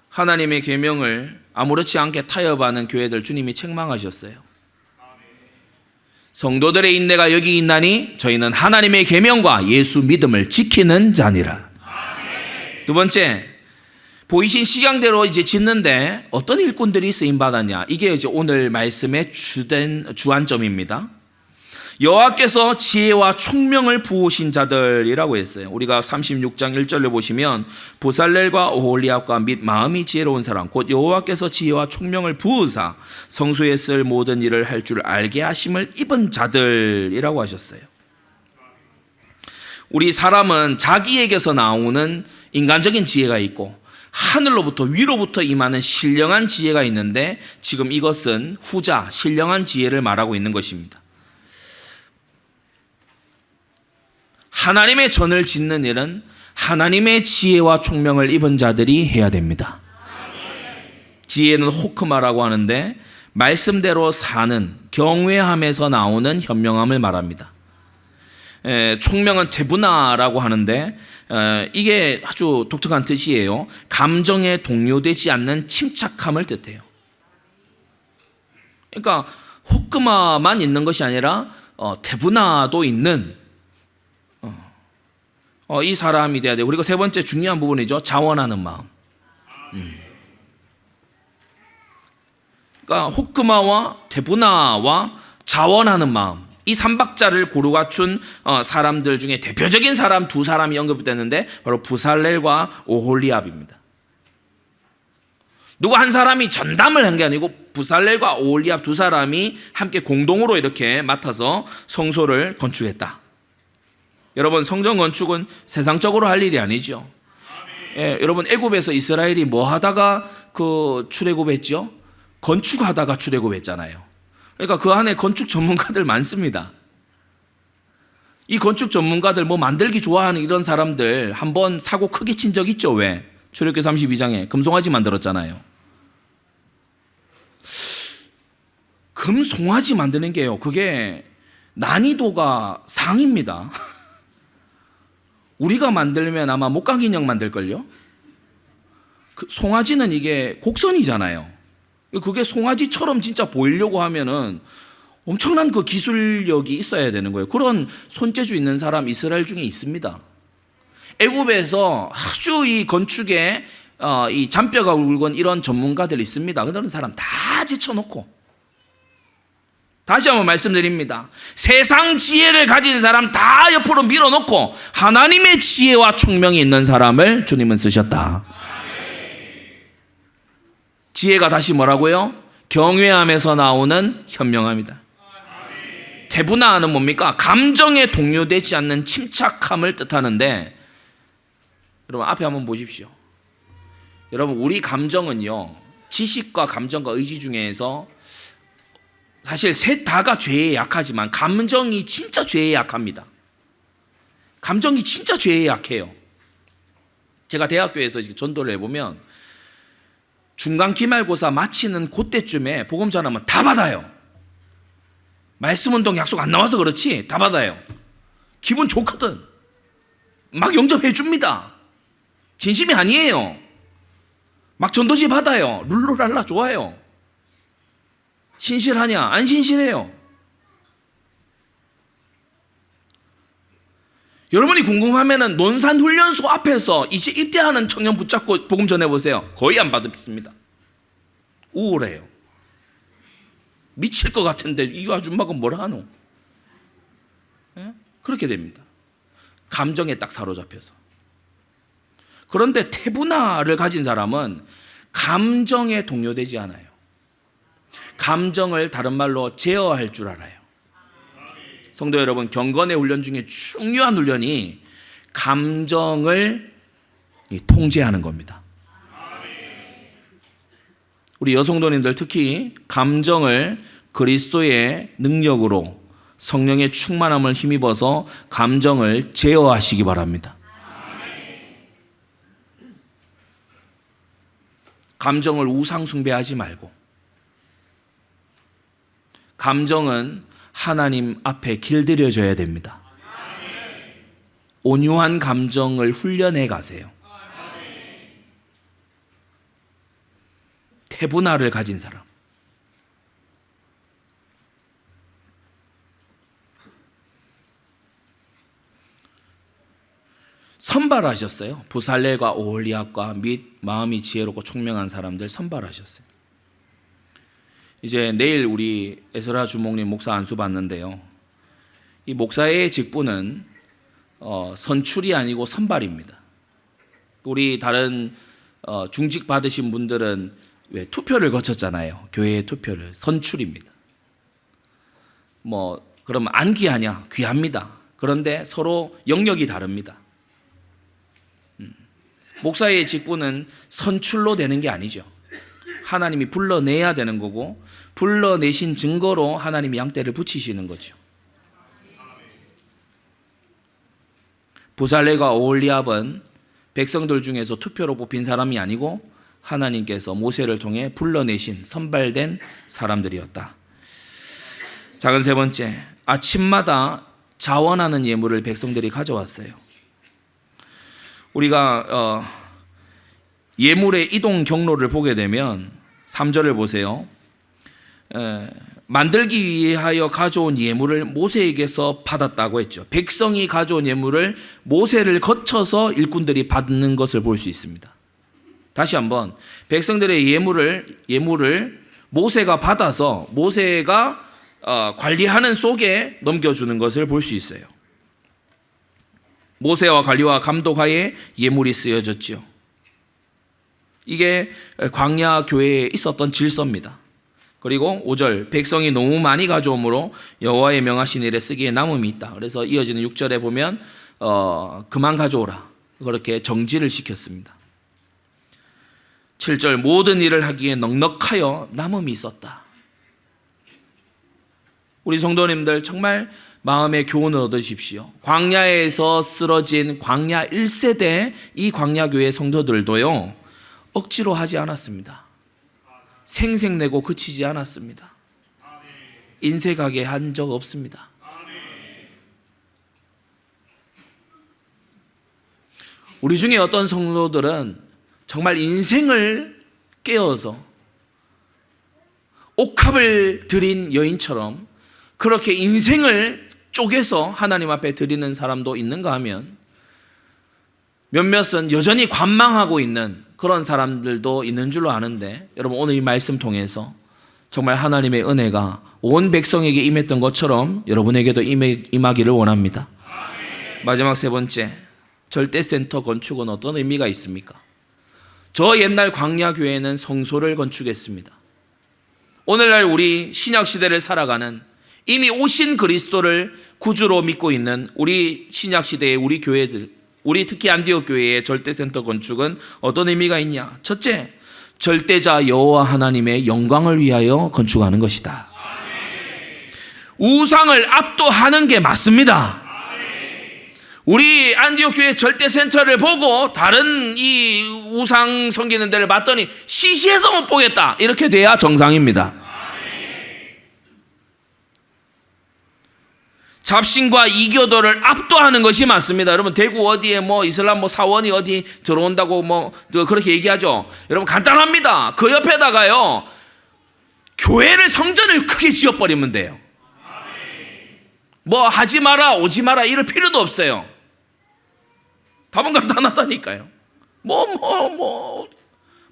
하나님의 계명을 아무렇지 않게 타협하는 교회들 주님이 책망하셨어요. 성도들의 인내가 여기 있나니 저희는 하나님의 계명과 예수 믿음을 지키는 자니라. 두 번째, 보이신 식양대로 이제 짓는데 어떤 일꾼들이 쓰임 받았냐? 이게 이제 오늘 말씀의 주안점입니다. 여호와께서 지혜와 총명을 부으신 자들이라고 했어요. 우리가 36장 1절을 보시면 부살렐과 오홀리압과 및 마음이 지혜로운 사람 곧 여호와께서 지혜와 총명을 부으사 성소에 쓸 모든 일을 할 줄 알게 하심을 입은 자들이라고 하셨어요. 우리 사람은 자기에게서 나오는 인간적인 지혜가 있고 하늘로부터 위로부터 임하는 신령한 지혜가 있는데 지금 이것은 후자 신령한 지혜를 말하고 있는 것입니다. 하나님의 전을 짓는 일은 하나님의 지혜와 총명을 입은 자들이 해야 됩니다. 지혜는 호크마라고 하는데 말씀대로 사는 경외함에서 나오는 현명함을 말합니다. 총명은 테부나라고 하는데 이게 아주 독특한 뜻이에요. 감정에 동요되지 않는 침착함을 뜻해요. 그러니까 호크마만 있는 것이 아니라 테부나도 있는 이 사람이 돼야 돼요. 그리고 세 번째 중요한 부분이죠. 자원하는 마음. 그러니까 호크마와 테부나와 자원하는 마음, 이 삼박자를 고루 갖춘 사람들 중에 대표적인 사람 두 사람이 언급됐는데 바로 부살렐과 오홀리압입니다. 누구 한 사람이 전담을 한 게 아니고 부살렐과 오홀리압 두 사람이 함께 공동으로 이렇게 맡아서 성소를 건축했다. 여러분, 성전 건축은 세상적으로 할 일이 아니죠. 여러분, 애굽에서 이스라엘이 뭐 하다가 출애굽했죠? 건축하다가 출애굽했잖아요. 그러니까 그 안에 건축 전문가들 많습니다. 이 건축 전문가들 만들기 좋아하는 이런 사람들 한번 사고 크게 친 적 있죠? 왜? 출애굽기 32장에 금송아지 만들었잖아요. 금송아지 만드는 게요, 그게 난이도가 상입니다. 우리가 만들면 아마 목각인형 만들걸요? 송아지는 이게 곡선이잖아요. 그게 송아지처럼 진짜 보이려고 하면은 엄청난 그 기술력이 있어야 되는 거예요. 그런 손재주 있는 사람 이스라엘 중에 있습니다. 애굽에서 아주 이 건축에 이 잔뼈가 굵은 이런 전문가들 있습니다. 그런 사람 다 제쳐놓고, 다시 한번 말씀드립니다. 세상 지혜를 가진 사람 다 옆으로 밀어놓고 하나님의 지혜와 총명이 있는 사람을 주님은 쓰셨다. 지혜가 다시 뭐라고요? 경외함에서 나오는 현명함이다. 테부나는 뭡니까? 감정에 동요되지 않는 침착함을 뜻하는데, 여러분 앞에 한번 보십시오. 여러분, 우리 감정은요, 지식과 감정과 의지 중에서 사실 셋 다가 죄에 약하지만 감정이 진짜 죄에 약합니다. 감정이 진짜 죄에 약해요. 제가 대학교에서 전도를 해보면 중간 기말고사 마치는 그때쯤에 복음 전하면 다 받아요. 말씀운동 약속 안 나와서 그렇지 다 받아요. 기분 좋거든. 막 영접해 줍니다. 진심이 아니에요. 막 전도지 받아요. 룰루랄라 좋아요. 신실하냐? 안 신실해요. 여러분이 궁금하면은 논산훈련소 앞에서 이제 입대하는 청년 붙잡고 복음 전해보세요. 거의 안 받습니다. 우울해요. 미칠 것 같은데 이 아줌마가 뭘 하노? 그렇게 됩니다. 감정에 딱 사로잡혀서. 그런데 테부나를 가진 사람은 감정에 동요되지 않아요. 감정을 다른 말로 제어할 줄 알아요. 성도 여러분, 경건의 훈련 중에 중요한 훈련이 감정을 통제하는 겁니다. 우리 여성도님들 특히 감정을 그리스도의 능력으로 성령의 충만함을 힘입어서 감정을 제어하시기 바랍니다. 감정을 우상 숭배하지 말고, 감정은 하나님 앞에 길들여져야 됩니다. 온유한 감정을 훈련해 가세요. 테부나를 가진 사람. 선발하셨어요. 부살렐과 오홀리압과 및 마음이 지혜롭고 총명한 사람들 선발하셨어요. 이제 내일 우리 에스라 주목님 목사 안수 받는데요. 이 목사의 직분은 선출이 아니고 선발입니다. 우리 다른 중직 받으신 분들은 왜 투표를 거쳤잖아요. 교회의 투표를. 선출입니다. 그러면 안 귀하냐? 귀합니다. 그런데 서로 영역이 다릅니다. 목사의 직분은 선출로 되는 게 아니죠. 하나님이 불러내야 되는 거고, 불러내신 증거로 하나님이 양떼를 붙이시는 거죠. 부살렐과 오홀리압은 백성들 중에서 투표로 뽑힌 사람이 아니고 하나님께서 모세를 통해 불러내신 선발된 사람들이었다. 작은 세 번째, 아침마다 자원하는 예물을 백성들이 가져왔어요. 우리가 예물의 이동 경로를 보게 되면 3절을 보세요. 만들기 위하여 가져온 예물을 모세에게서 받았다고 했죠. 백성이 가져온 예물을 모세를 거쳐서 일꾼들이 받는 것을 볼 수 있습니다. 다시 한번, 백성들의 예물을 모세가 받아서 모세가 관리하는 속에 넘겨주는 것을 볼 수 있어요. 모세와 관리와 감독하에 예물이 쓰여졌죠. 이게 광야 교회에 있었던 질서입니다. 그리고 5절, 백성이 너무 많이 가져오므로 여호와의 명하신 일에 쓰기에 남음이 있다. 그래서 이어지는 6절에 보면 그만 가져오라, 그렇게 정지를 시켰습니다. 7절, 모든 일을 하기에 넉넉하여 남음이 있었다. 우리 성도님들 정말 마음의 교훈을 얻으십시오. 광야에서 쓰러진 광야 1세대 이 광야교회 성도들도요, 억지로 하지 않았습니다. 생색내고 그치지 않았습니다. 인색하게 한 적 없습니다. 우리 중에 어떤 성도들은 정말 인생을 깨어서 옥합을 들인 여인처럼 그렇게 인생을 쪼개서 하나님 앞에 드리는 사람도 있는가 하면, 몇몇은 여전히 관망하고 있는 그런 사람들도 있는 줄로 아는데, 여러분 오늘 이 말씀 통해서 정말 하나님의 은혜가 온 백성에게 임했던 것처럼 여러분에게도 임하기를 원합니다. 마지막 세 번째, 절대센터 건축은 어떤 의미가 있습니까? 저 옛날 광야교회는 성소를 건축했습니다. 오늘날 우리 신약시대를 살아가는, 이미 오신 그리스도를 구주로 믿고 있는 우리 신약시대의 우리 교회들, 우리 특히 안디옥 교회의 절대센터 건축은 어떤 의미가 있냐? 첫째, 절대자 여호와 하나님의 영광을 위하여 건축하는 것이다. 우상을 압도하는 게 맞습니다. 우리 안디옥 교회 절대센터를 보고 다른 이 우상 섬기는 데를 봤더니 시시해서 못 보겠다, 이렇게 돼야 정상입니다. 잡신과 이교도를 압도하는 것이 맞습니다. 여러분 대구 어디에 뭐 이슬람 뭐 사원이 어디 들어온다고 뭐 그렇게 얘기하죠. 여러분 간단합니다. 그 옆에다가요, 교회를, 성전을 크게 지어버리면 돼요. 뭐 하지 마라 오지 마라 이럴 필요도 없어요. 답은 간단하다니까요. 뭐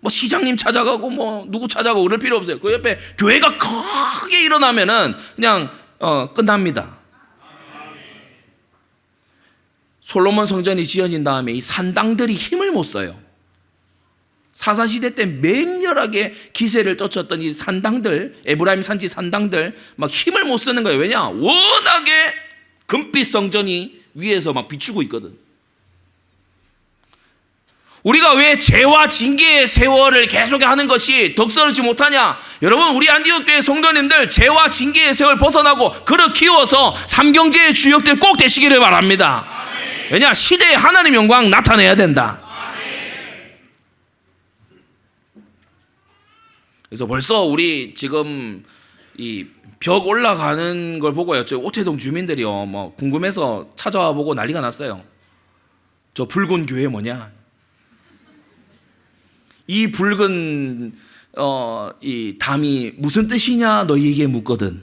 시장님 찾아가고 뭐 누구 찾아가고 그럴 필요 없어요. 그 옆에 교회가 크게 일어나면은 그냥 끝납니다. 솔로몬 성전이 지어진 다음에 이 산당들이 힘을 못 써요. 사사시대 때 맹렬하게 기세를 쫓았던 이 산당들, 에브라임 산지 산당들 막 힘을 못 쓰는 거예요. 왜냐? 워낙에 금빛 성전이 위에서 막 비추고 있거든. 우리가 왜 죄와 징계의 세월을 계속 하는 것이 덕설지 못하냐? 여러분, 우리 안디옥 교회 성도님들 죄와 징계의 세월 벗어나고 그릇 키워서 삼경제의 주역들 꼭 되시기를 바랍니다. 왜냐? 시대에 하나님 영광 나타내야 된다. 그래서 벌써 우리 지금 이 벽 올라가는 걸 보고요, 저 오태동 주민들이요 뭐 궁금해서 찾아와 보고 난리가 났어요. 저 붉은 교회 뭐냐? 이 붉은 이 담이 무슨 뜻이냐 너희에게 묻거든.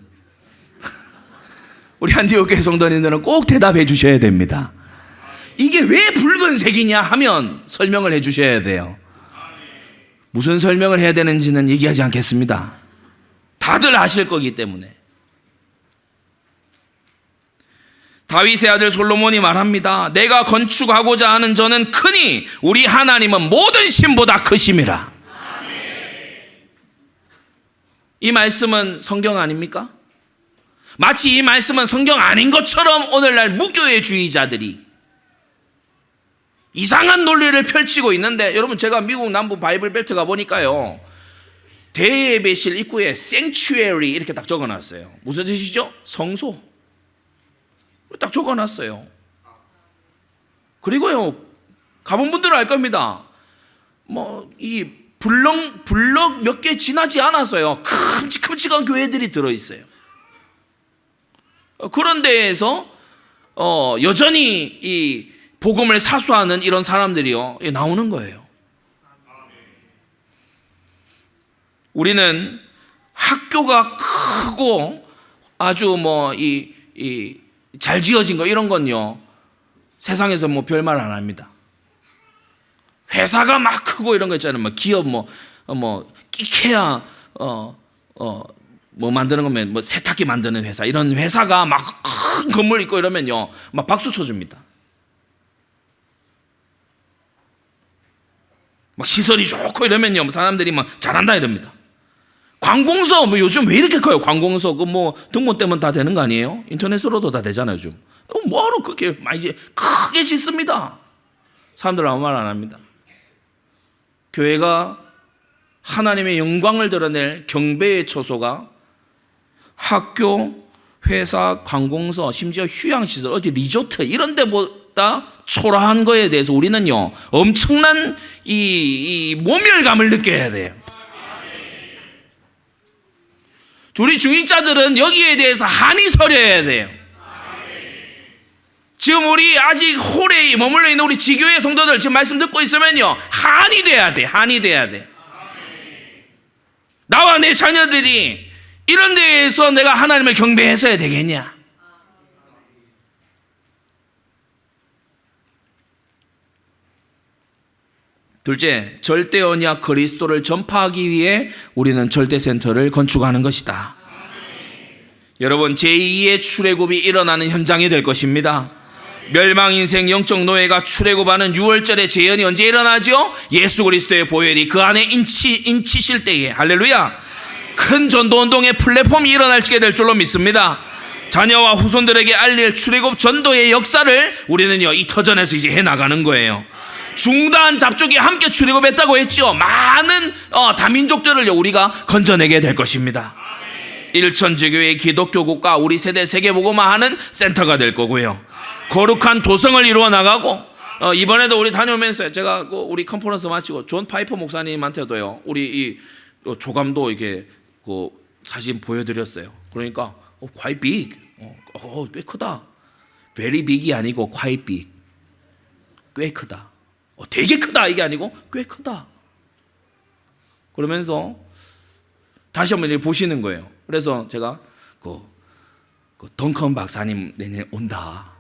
우리 안디옥 교회 성도님들은 꼭 대답해 주셔야 됩니다. 이게 왜 붉은색이냐 하면 설명을 해 주셔야 돼요. 무슨 설명을 해야 되는지는 얘기하지 않겠습니다. 다들 아실 거기 때문에. 다윗의 아들 솔로몬이 말합니다. 내가 건축하고자 하는 저는 크니 우리 하나님은 모든 신보다 크심이라. 이 말씀은 성경 아닙니까? 마치 이 말씀은 성경 아닌 것처럼 오늘날 무교회주의자들이 이상한 논리를 펼치고 있는데, 여러분 제가 미국 남부 바이블 벨트 가보니까요, 대예배실 입구에 sanctuary 이렇게 딱 적어놨어요. 무슨 뜻이죠? 성소. 딱 적어놨어요. 그리고요, 가본 분들은 알 겁니다. 뭐 이 블럭 몇 개 지나지 않았어요. 큼직큼직한 교회들이 들어있어요. 그런 데에서 여전히 이 복음을 사수하는 이런 사람들이요 나오는 거예요. 우리는 학교가 크고 아주 잘 지어진 거 이런 건요 세상에서 별말 안 합니다. 회사가 막 크고 이런 거 있잖아요. 기업 끼케야 만드는 거면 세탁기 만드는 회사 이런 회사가 막 큰 건물 있고 이러면요 막 박수 쳐줍니다. 막 시설이 좋고 이러면요 사람들이 막 잘한다 이럽니다. 관공서 요즘 왜 이렇게 커요? 관공서 등본 떼면 다 되는 거 아니에요? 인터넷으로도 다 되잖아요 요즘. 뭐하러 그렇게 많이 크게 짓습니다. 사람들 아무 말 안 합니다. 교회가 하나님의 영광을 드러낼 경배의 처소가 학교, 회사, 관공서, 심지어 휴양시설, 어디 리조트 이런 데보다 초라한 거에 대해서 우리는요 엄청난 이 모멸감을 느껴야 돼요. 우리 중직자들은 여기에 대해서 한이 서려야 돼요. 지금 우리 아직 홀에 머물러 있는 우리 지교회 성도들 지금 말씀 듣고 있으면요 한이 돼야 돼. 한이 돼야 돼. 나와 내 자녀들이 이런 데에서 내가 하나님을 경배했어야 되겠냐? 둘째, 절대 언약 그리스도를 전파하기 위해 우리는 절대센터를 건축하는 것이다. 여러분 제2의 출애굽이 일어나는 현장이 될 것입니다. 멸망인생 영적 노예가 출애굽하는 6월절의 재현이 언제 일어나죠? 예수 그리스도의 보혈이 그 안에 인치실 때에 할렐루야 큰 전도운동의 플랫폼이 일어나게 될 줄로 믿습니다. 자녀와 후손들에게 알릴 출애굽 전도의 역사를 우리는요 이 터전에서 이제 해나가는 거예요. 중단 잡족이 함께 출애굽했다고 했죠. 많은 다민족들을 우리가 건져내게 될 것입니다. 일천지교의 기독교 국가 우리 세대 세계복음화하는 센터가 될 거고요. 거룩한 도성을 이루어 나가고 이번에도 우리 다녀오면서 제가 우리 컨퍼런스 마치고 존 파이퍼 목사님한테도요 우리 이 조감도 이게 사진 보여드렸어요. 그러니까 quite big, 꽤 크다. very big이 아니고 quite big, 꽤 크다. 되게 크다 이게 아니고 꽤 크다. 그러면서 다시 한번 이렇게 보시는 거예요. 그래서 제가 그 덩컨 박사님 내년에 온다.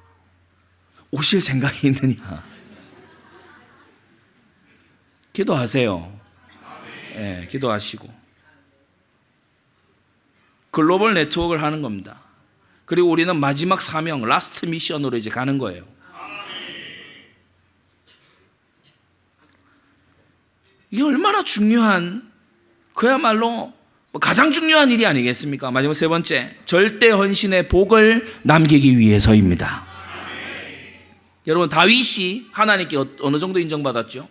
오실 생각이 있느냐? 기도하세요. 네, 기도하시고 글로벌 네트워크를 하는 겁니다. 그리고 우리는 마지막 사명, 라스트 미션으로 이제 가는 거예요. 이게 얼마나 중요한, 그야말로 가장 중요한 일이 아니겠습니까? 마지막 세 번째, 절대 헌신의 복을 남기기 위해서입니다. 여러분 다윗이 하나님께 어느 정도 인정받았죠?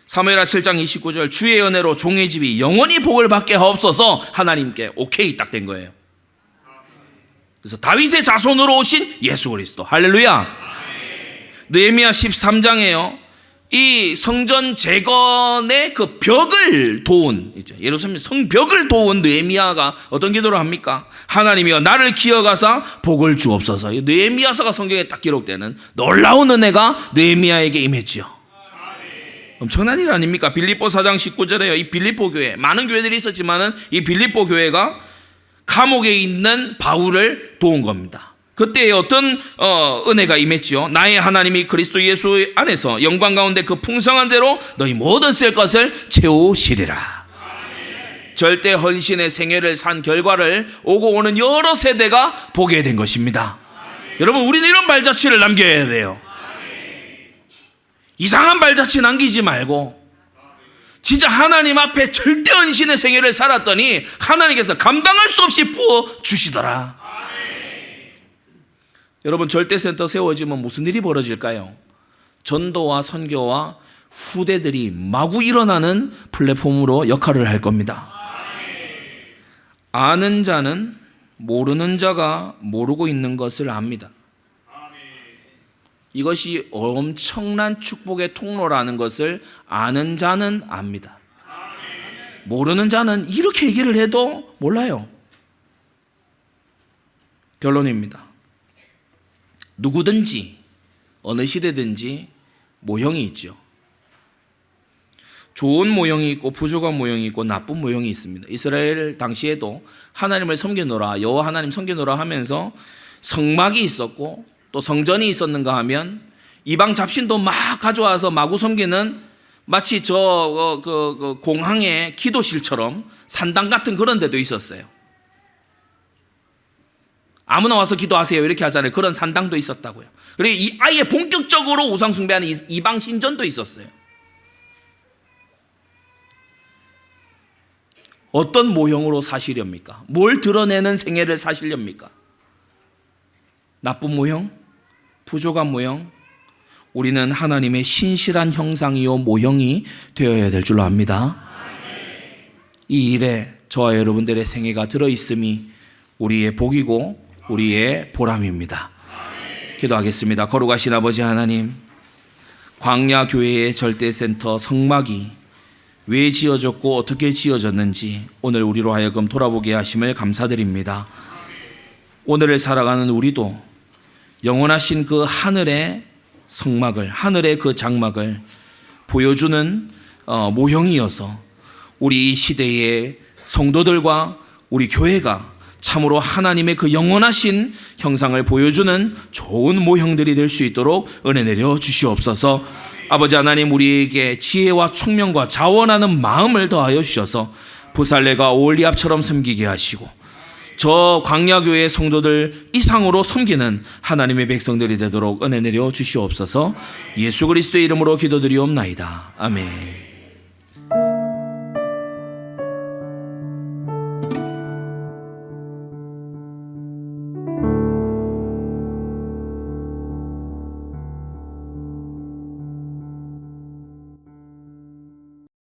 사무엘하 7장 29절 주의 은혜로 종의 집이 영원히 복을 받게 하옵소서 하나님께 오케이 딱 된 거예요. 그래서 다윗의 자손으로 오신 예수 그리스도 할렐루야. 느헤미야 13장에요 이 성전 재건의 그 벽을 도운 예루살렘 성벽을 도운 느헤미야가 어떤 기도를 합니까? 하나님이여 나를 기억하사 복을 주옵소서. 느헤미야서가 성경에 딱 기록되는 놀라운 은혜가 느헤미야에게 임했지요. 엄청난 일 아닙니까? 빌립보 4장 19절에요 이 빌립보 교회 많은 교회들이 있었지만은 이 빌립보 교회가 감옥에 있는 바울을 도운 겁니다. 그때 어떤 은혜가 임했지요? 나의 하나님이 그리스도 예수 안에서 영광 가운데 그 풍성한 대로 너희 모든 쓸 것을 채우시리라. 절대 헌신의 생애를 산 결과를 오고 오는 여러 세대가 보게 된 것입니다. 여러분 우리는 이런 발자취를 남겨야 돼요. 이상한 발자취 남기지 말고 진짜 하나님 앞에 절대 헌신의 생애를 살았더니 하나님께서 감당할 수 없이 부어주시더라. 여러분 절대센터 세워지면 무슨 일이 벌어질까요? 전도와 선교와 후대들이 마구 일어나는 플랫폼으로 역할을 할 겁니다. 아는 자는 모르는 자가 모르고 있는 것을 압니다. 이것이 엄청난 축복의 통로라는 것을 아는 자는 압니다. 모르는 자는 이렇게 얘기를 해도 몰라요. 결론입니다. 누구든지 어느 시대든지 모형이 있죠. 좋은 모형이 있고 부족한 모형이 있고 나쁜 모형이 있습니다. 이스라엘 당시에도 하나님을 섬기노라, 여호와 하나님 섬기노라 하면서 성막이 있었고 또 성전이 있었는가 하면 이방 잡신도 막 가져와서 마구 섬기는 마치 그 공항의 기도실처럼 산당 같은 그런 데도 있었어요. 아무나 와서 기도하세요 이렇게 하잖아요. 그런 산당도 있었다고요. 그리고 아예 본격적으로 우상 숭배하는 이방 신전도 있었어요. 어떤 모형으로 사시렵니까? 뭘 드러내는 생애를 사시렵니까? 나쁜 모형? 부족한 모형? 우리는 하나님의 신실한 형상이요 모형이 되어야 될 줄로 압니다. 이 일에 저와 여러분들의 생애가 들어있음이 우리의 복이고 우리의 보람입니다. 기도하겠습니다. 거룩하신 아버지 하나님, 광야 교회의 절대센터 성막이 왜 지어졌고 어떻게 지어졌는지 오늘 우리로 하여금 돌아보게 하심을 감사드립니다. 오늘을 살아가는 우리도 영원하신 그 하늘의 성막을, 하늘의 그 장막을 보여주는 모형이어서 우리 이 시대의 성도들과 우리 교회가 참으로 하나님의 그 영원하신 형상을 보여주는 좋은 모형들이 될 수 있도록 은혜 내려 주시옵소서. 아버지 하나님, 우리에게 지혜와 총명과 자원하는 마음을 더하여 주셔서 부살레가 오홀리압처럼 섬기게 하시고 저 광야교회 성도들 이상으로 섬기는 하나님의 백성들이 되도록 은혜 내려 주시옵소서. 예수 그리스도의 이름으로 기도드리옵나이다. 아멘.